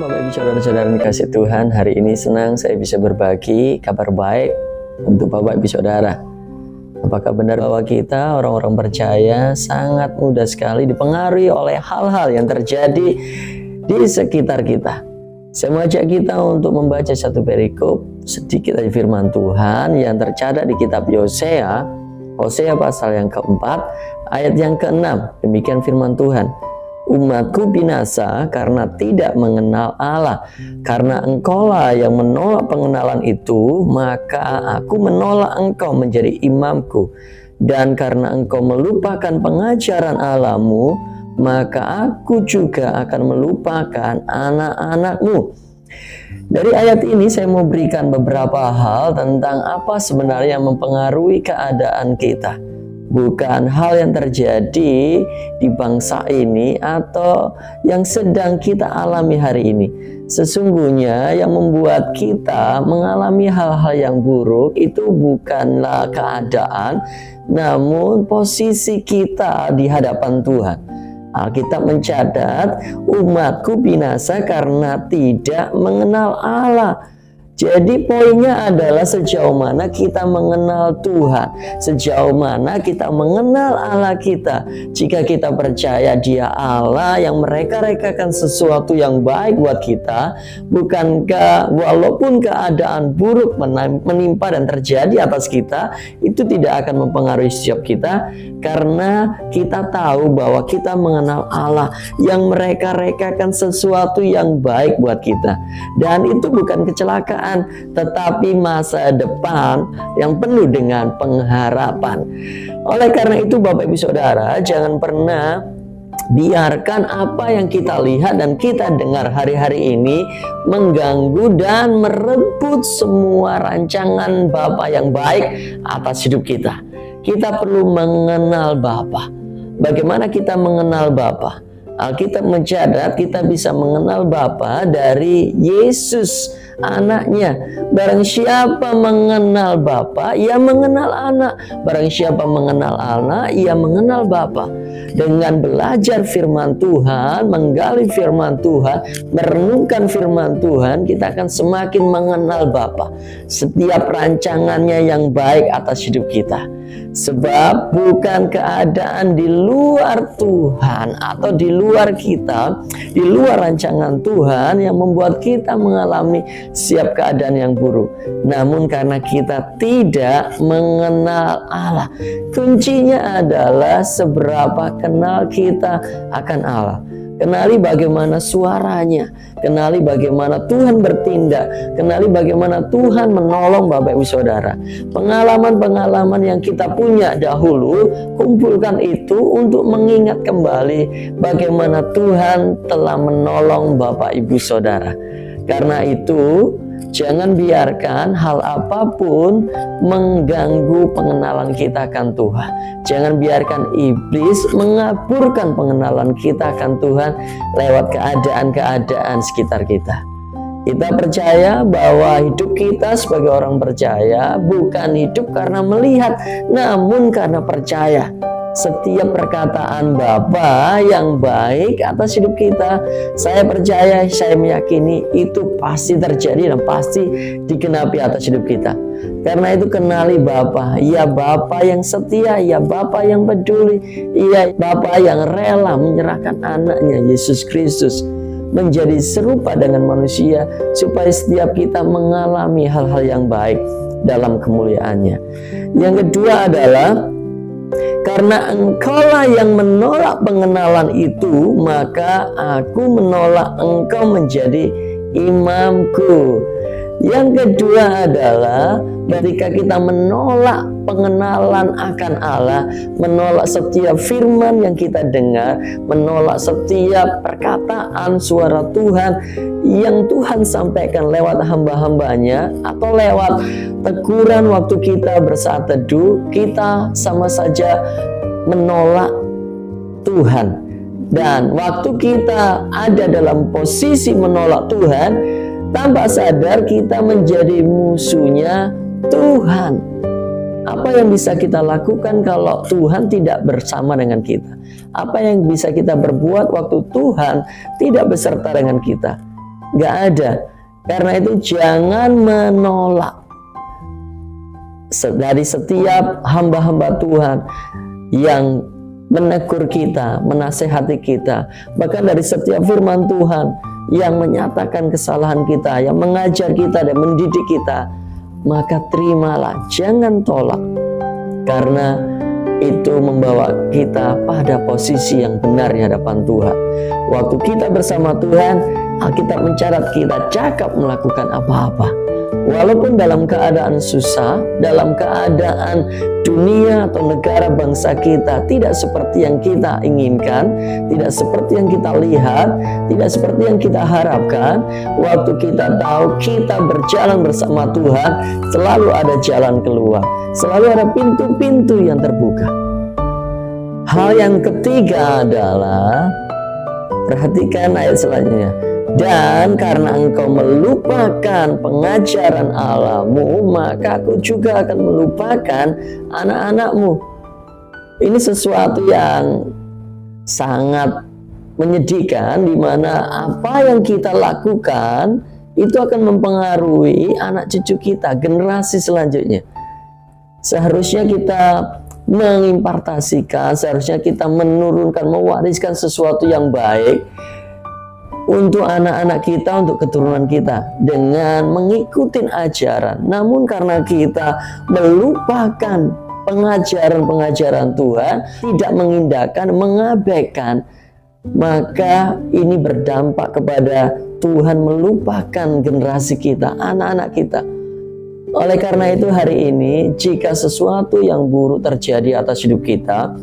Bapak Ibu Saudara-saudara dikasih Tuhan, hari ini senang saya bisa berbagi kabar baik untuk Bapak Ibu Saudara. Apakah benar bahwa kita orang-orang percaya sangat mudah sekali dipengaruhi oleh hal-hal yang terjadi di sekitar kita? Saya mengajak kita untuk membaca satu perikop sedikit dari firman Tuhan yang tercatat di kitab Hosea pasal yang keempat ayat yang keenam. Demikian firman Tuhan. Umatku binasa karena tidak mengenal Allah. Karena engkaulah yang menolak pengenalan itu, maka aku menolak engkau menjadi imamku. Dan karena engkau melupakan pengajaran Allahmu, maka aku juga akan melupakan anak-anakmu. Dari ayat ini saya mau berikan beberapa hal tentang apa sebenarnya yang mempengaruhi keadaan kita. Bukan hal yang terjadi di bangsa ini atau yang sedang kita alami hari ini. Sesungguhnya yang membuat kita mengalami hal-hal yang buruk itu bukanlah keadaan, namun posisi kita di hadapan Tuhan. Alkitab mencatat, umatku binasa karena tidak mengenal Allah. Jadi poinnya adalah sejauh mana kita mengenal Tuhan, sejauh mana kita mengenal Allah kita. Jika kita percaya Dia Allah yang mereka-rekakan sesuatu yang baik buat kita, bukankah walaupun keadaan buruk menimpa dan terjadi atas kita, itu tidak akan mempengaruhi setiap kita, karena kita tahu bahwa kita mengenal Allah yang mereka-rekakan sesuatu yang baik buat kita. Dan itu bukan kecelakaan, tetapi masa depan yang penuh dengan pengharapan. Oleh karena itu Bapak Ibu Saudara, jangan pernah biarkan apa yang kita lihat dan kita dengar hari-hari ini mengganggu dan merebut semua rancangan Bapa yang baik atas hidup kita. Kita perlu mengenal Bapa. Bagaimana kita mengenal Bapa? Alkitab mencatat kita bisa mengenal Bapa dari Yesus, anaknya. Barang siapa mengenal Bapa, ia mengenal anak. Barang siapa mengenal anak, ia mengenal Bapa. Dengan belajar firman Tuhan, menggali firman Tuhan, merenungkan firman Tuhan, kita akan semakin mengenal Bapa. Setiap rancangannya yang baik atas hidup kita. Sebab bukan keadaan di luar Tuhan atau di luar kita, di luar rancangan Tuhan yang membuat kita mengalami setiap keadaan yang buruk. Namun karena kita tidak mengenal Allah. Kuncinya adalah seberapa kenal kita akan Allah. Kenali bagaimana suaranya, kenali bagaimana Tuhan bertindak, kenali bagaimana Tuhan menolong Bapak Ibu Saudara. Pengalaman-pengalaman yang kita punya dahulu, kumpulkan itu untuk mengingat kembali bagaimana Tuhan telah menolong Bapak Ibu Saudara. Karena itu, jangan biarkan hal apapun mengganggu pengenalan kita akan Tuhan. Jangan biarkan iblis mengaburkan pengenalan kita akan Tuhan lewat keadaan-keadaan sekitar kita. Kita percaya bahwa hidup kita sebagai orang percaya bukan hidup karena melihat, namun karena percaya. Setiap perkataan Bapa yang baik atas hidup kita, saya percaya, saya meyakini itu pasti terjadi dan pasti digenapi atas hidup kita. Karena itu kenali Bapa, ya Bapa yang setia, ya Bapa yang peduli, ya Bapa yang rela menyerahkan anaknya Yesus Kristus menjadi serupa dengan manusia, supaya setiap kita mengalami hal-hal yang baik dalam kemuliaannya. Yang kedua adalah, karena engkaulah yang menolak pengenalan itu, maka aku menolak engkau menjadi imamku. Yang kedua adalah ketika kita menolak pengenalan akan Allah, menolak setiap firman yang kita dengar, menolak setiap perkataan suara Tuhan yang Tuhan sampaikan lewat hamba-hambanya atau lewat teguran waktu kita bersaat teduh, kita sama saja menolak Tuhan. Dan waktu kita ada dalam posisi menolak Tuhan, tanpa sadar kita menjadi musuhnya Tuhan. Apa yang bisa kita lakukan kalau Tuhan tidak bersama dengan kita? Apa yang bisa kita berbuat waktu Tuhan tidak beserta dengan kita? Nggak ada. Karena itu jangan menolak dari setiap hamba-hamba Tuhan yang menegur kita, menasehati kita, bahkan dari setiap firman Tuhan yang menyatakan kesalahan kita, yang mengajar kita dan mendidik kita, maka terimalah, jangan tolak, karena itu membawa kita pada posisi yang benar di hadapan Tuhan. Waktu kita bersama Tuhan, Alkitab mencatat kita cakap melakukan apa-apa. Walaupun dalam keadaan susah, dalam keadaan dunia atau negara bangsa kita tidak seperti yang kita inginkan, tidak seperti yang kita lihat, tidak seperti yang kita harapkan, waktu kita tahu kita berjalan bersama Tuhan, selalu ada jalan keluar, selalu ada pintu-pintu yang terbuka. Hal yang ketiga adalah, perhatikan ayat selanjutnya. Dan karena engkau melupakan pengajaran Allahmu, maka aku juga akan melupakan anak-anakmu. Ini sesuatu yang sangat menyedihkan, di mana apa yang kita lakukan itu akan mempengaruhi anak cucu kita, generasi selanjutnya. Seharusnya kita mengimpartasikan, seharusnya kita menurunkan, mewariskan sesuatu yang baik untuk anak-anak kita, untuk keturunan kita, dengan mengikuti ajaran. Namun karena kita melupakan pengajaran-pengajaran Tuhan, tidak mengindahkan, mengabaikan, maka ini berdampak kepada Tuhan melupakan generasi kita, anak-anak kita. Oleh karena itu hari ini, jika sesuatu yang buruk terjadi atas hidup kita,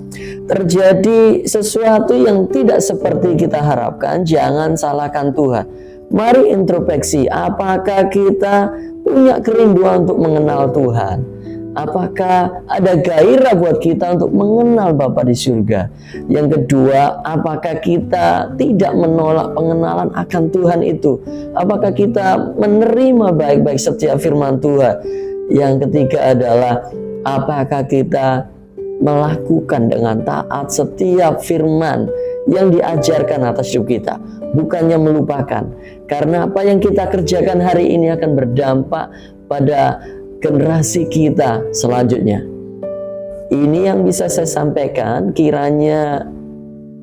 terjadi sesuatu yang tidak seperti kita harapkan, jangan salahkan Tuhan. Mari introspeksi, apakah kita punya kerinduan untuk mengenal Tuhan? Apakah ada gairah buat kita untuk mengenal Bapa di surga? Yang kedua, apakah kita tidak menolak pengenalan akan Tuhan itu? Apakah kita menerima baik-baik setiap firman Tuhan? Yang ketiga adalah, apakah kita melakukan dengan taat setiap firman yang diajarkan atas hidup kita, bukannya melupakan? Karena apa yang kita kerjakan hari ini akan berdampak pada generasi kita selanjutnya. Ini yang bisa saya sampaikan. Kiranya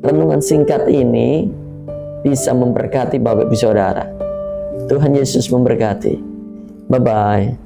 renungan singkat ini bisa memberkati Bapak Ibu Saudara. Tuhan Yesus memberkati. Bye-bye.